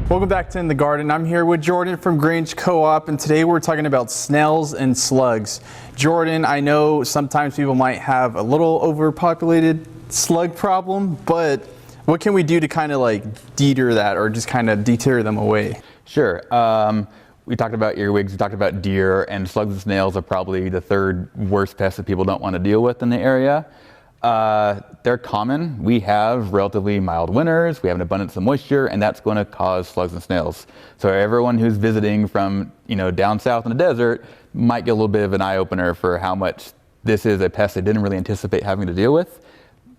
Welcome back to In the Garden. I'm here with Jordan from Grange Co-op, and today we're talking about snails and slugs. Jordan, I know sometimes people might have a little overpopulated slug problem, but what can we do to kind of like deter that or just kind of deter them away? Sure. We talked about earwigs, we talked about deer, and slugs and snails are probably the third worst pest that people don't want to deal with in the area. They're common. We have relatively mild winters, we have an abundance of moisture, and that's going to cause slugs and snails. So everyone who's visiting from, down south in the desert might get a little bit of an eye-opener for how much this is a pest they didn't really anticipate having to deal with,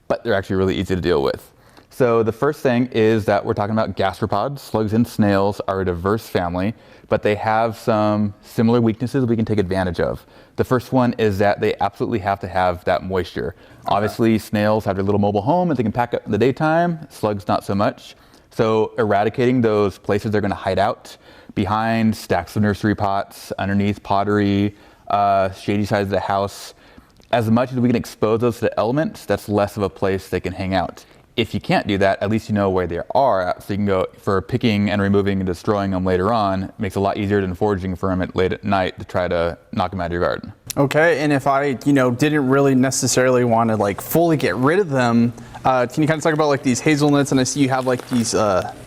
but they're actually really easy to deal with. So the first thing is that we're talking about gastropods. Slugs and snails are a diverse family, but they have some similar weaknesses we can take advantage of. The first one is that they absolutely have to have that moisture. Obviously, snails have their little mobile home and they can pack up in the daytime. Slugs, not so much. So eradicating those places they're going to hide out behind stacks of nursery pots, underneath pottery, shady sides of the house. As much as we can expose those to the elements, that's less of a place they can hang out. If you can't do that, at least you know where they are at, so you can go for picking and removing and destroying them later on. It makes it a lot easier than foraging for them late at night to try to knock them out of your garden. Okay, and if I, didn't really necessarily want to like fully get rid of them, can you kind of talk about like these hazelnuts? And I see you have like these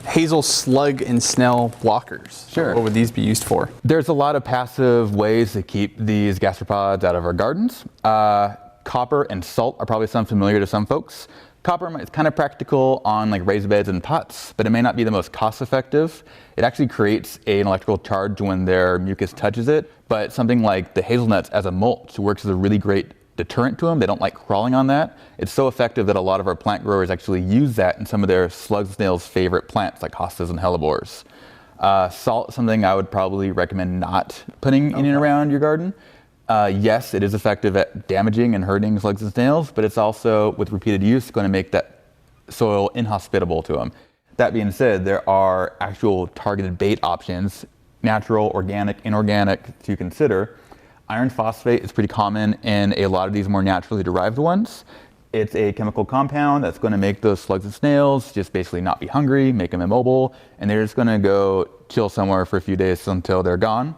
hazel slug and snail blockers. Sure. What would these be used for? There's a lot of passive ways to keep these gastropods out of our gardens. Copper and salt are probably some familiar to some folks. Copper is kind of practical on like raised beds and pots, but it may not be the most cost effective. It actually creates an electrical charge when their mucus touches it, but something like the hazelnuts as a mulch works as a really great deterrent to them. They don't like crawling on that. It's so effective that a lot of our plant growers actually use that in some of their slugs and snails' favorite plants like hostas and hellebores. Salt is something I would probably recommend not putting in and around your garden. Yes, it is effective at damaging and hurting slugs and snails, but it's also, with repeated use, going to make that soil inhospitable to them. That being said, there are actual targeted bait options, natural, organic, inorganic, to consider. Iron phosphate is pretty common in a lot of these more naturally derived ones. It's a chemical compound that's going to make those slugs and snails just basically not be hungry, make them immobile, and they're just going to go chill somewhere for a few days until they're gone.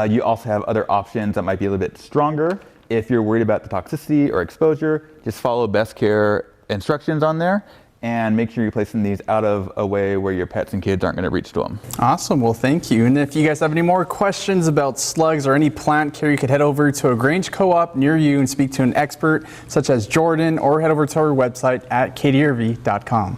You also have other options that might be a little bit stronger. If you're worried about the toxicity or exposure, just follow best care instructions on there and make sure you're placing these out of a way where your pets and kids aren't going to reach to them. Awesome. Well, thank you. And if you guys have any more questions about slugs or any plant care, you could head over to a Grange Co-op near you and speak to an expert such as Jordan, or head over to our website at ktrv.com.